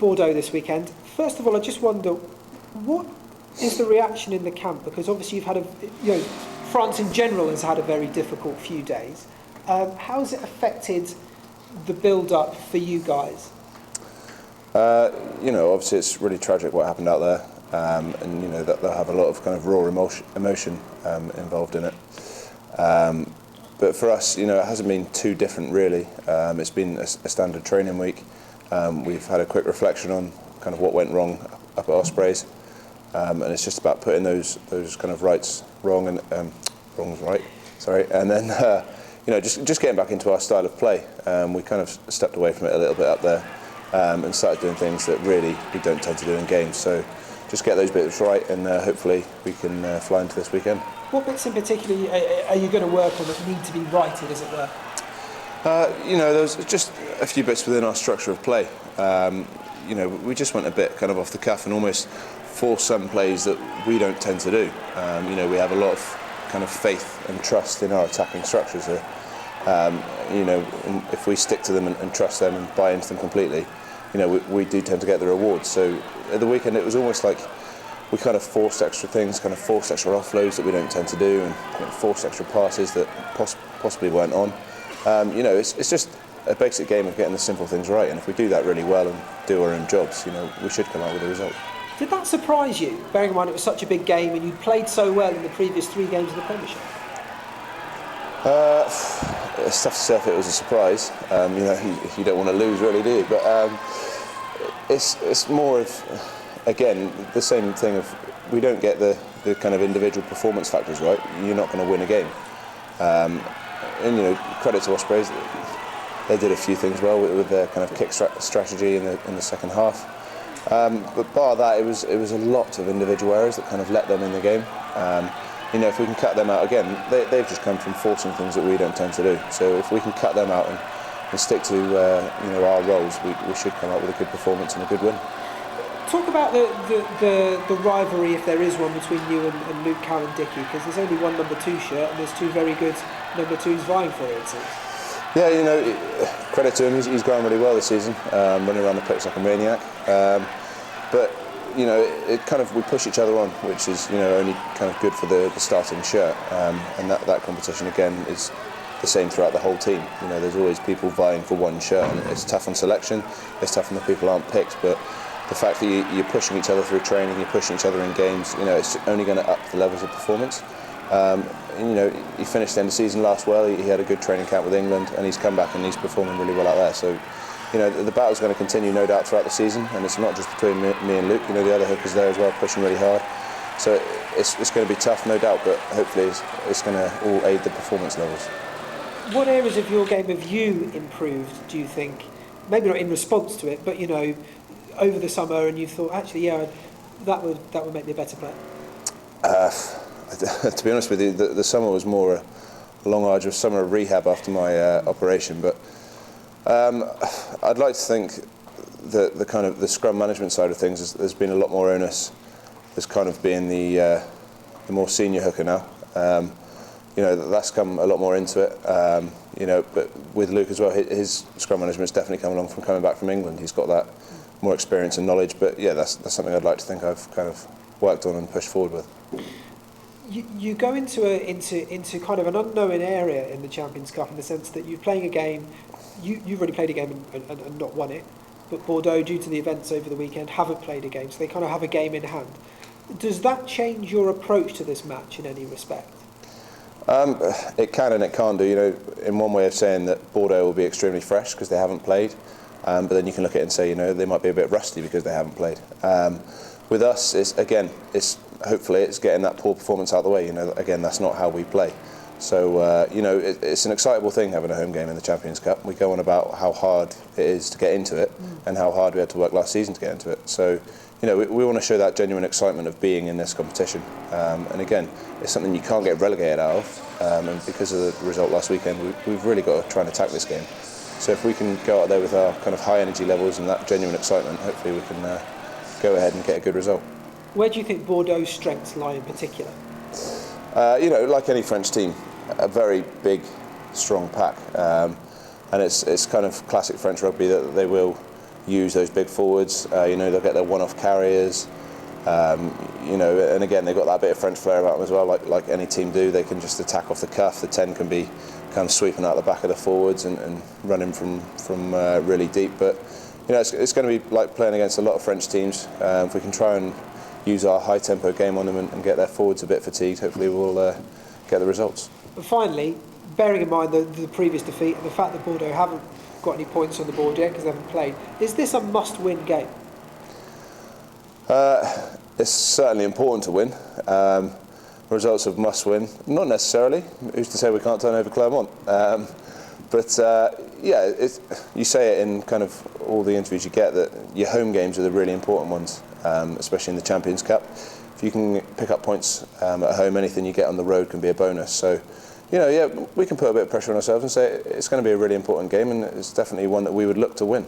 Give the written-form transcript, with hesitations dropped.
Bordeaux this weekend. First of all, I just wonder, what is the reaction in the camp? Because obviously you've had France in general has had a very difficult few days. How has it affected the build-up for you guys? Obviously it's really tragic what happened out there, and that they'll have a lot of kind of raw emotion involved in it. But for us, it hasn't been too different really. It's been a standard training week. We've had a quick reflection on kind of what went wrong up at Ospreys, and it's just about putting those kind of rights wrong and wrongs right. Sorry, and then just getting back into our style of play. We kind of stepped away from it a little bit up there, and started doing things that really we don't tend to do in games. So just get those bits right, and hopefully we can fly into this weekend. What bits in particular are you going to work on that need to be righted, as it were? There's just a few bits within our structure of play. We just went a bit kind of off the cuff and almost forced some plays that we don't tend to do. We have a lot of kind of faith and trust in our attacking structures here. If we stick to them and trust them and buy into them completely, we do tend to get the rewards. So at the weekend it was almost like we kind of forced extra things, kind of forced extra offloads that we don't tend to do, and forced extra passes that possibly weren't on. It's just a basic game of getting the simple things right, and if we do that really well and do our own jobs, we should come out with a result. Did that surprise you, bearing in mind it was such a big game and you played so well in the previous 3 games of the Premiership? It's tough to say if it was a surprise. You don't want to lose, really, do you? But it's more of, again, the same thing of we don't get the kind of individual performance factors right, you're not going to win a game. And credit to Ospreys, they did a few things well with their kind of kick strategy in the second half. But bar that, it was a lot of individual errors that kind of let them in the game. If we can cut them out again, they've just come from forcing things that we don't tend to do. So if we can cut them out and stick to our roles, we should come out with a good performance and a good win. Talk about the rivalry, if there is one, between you and Luke Cowan-Dickey, because there's only one number 2 shirt and there's 2 very good number 2s vying for it, it seems. Yeah, credit to him, he's going really well this season, running around the pitch like a maniac. But it kind of, we push each other on, which is only kind of good for the starting shirt, and that competition again is the same throughout the whole team. There's always people vying for one shirt, and it's tough on selection, it's tough when the people aren't picked, but the fact that you're pushing each other through training, you're pushing each other in games, it's only going to up the levels of performance. He finished the end of the season last well, he had a good training camp with England, and he's come back and he's performing really well out there. So the battle's going to continue no doubt throughout the season, and it's not just between me and Luke, the other hookers there as well, pushing really hard. So it's going to be tough, no doubt, but hopefully it's going to all aid the performance levels. What areas of your game have you improved, do you think? Maybe not in response to it, but over the summer, and you thought, actually, that would make me a better player? To be honest with you, the summer was more a long, arduous summer of rehab after my operation, but I'd like to think that the scrum management side of things there's been a lot more onus. There's kind of being the more senior hooker now. That's come a lot more into it. But with Luke as well, his scrum management's definitely come along from coming back from England. He's got that more experience and knowledge. But yeah, that's something I'd like to think I've kind of worked on and pushed forward with. You go into kind of an unknown area in the Champions Cup, in the sense that you're playing a game. You've already played a game and not won it, but Bordeaux, due to the events over the weekend, haven't played a game, so they kind of have a game in hand. Does that change your approach to this match in any respect? It can and it can't do. In one way of saying that Bordeaux will be extremely fresh because they haven't played, but then you can look at it and say, they might be a bit rusty because they haven't played. With us, it's hopefully it's getting that poor performance out of the way. Again, that's not how we play. So it's an excitable thing having a home game in the Champions Cup. We go on about how hard it is to get into it and how hard we had to work last season to get into it. So we want to show that genuine excitement of being in this competition. And again, it's something you can't get relegated out of. And because of the result last weekend, we've really got to try and attack this game. So if we can go out there with our kind of high energy levels and that genuine excitement, hopefully we can go ahead and get a good result. Where do you think Bordeaux's strengths lie in particular? Like any French team, a very big, strong pack, and it's kind of classic French rugby that they will use those big forwards. They'll get their one-off carriers. And again, they've got that bit of French flair about them as well, like any team do. They can just attack off the cuff. The 10 can be kind of sweeping out the back of the forwards and running from really deep. But it's going to be like playing against a lot of French teams. If we can try and use our high tempo game on them and get their forwards a bit fatigued, hopefully we'll get the results. But finally, bearing in mind the previous defeat and the fact that Bordeaux haven't got any points on the board yet because they haven't played, is this a must-win game? It's certainly important to win. Results of must-win, not necessarily. Who's to say we can't turn over Clermont? You say it in kind of all the interviews you get that your home games are the really important ones, especially in the Champions Cup. If you can pick up points at home, anything you get on the road can be a bonus. So, we can put a bit of pressure on ourselves and say it's going to be a really important game, and it's definitely one that we would look to win.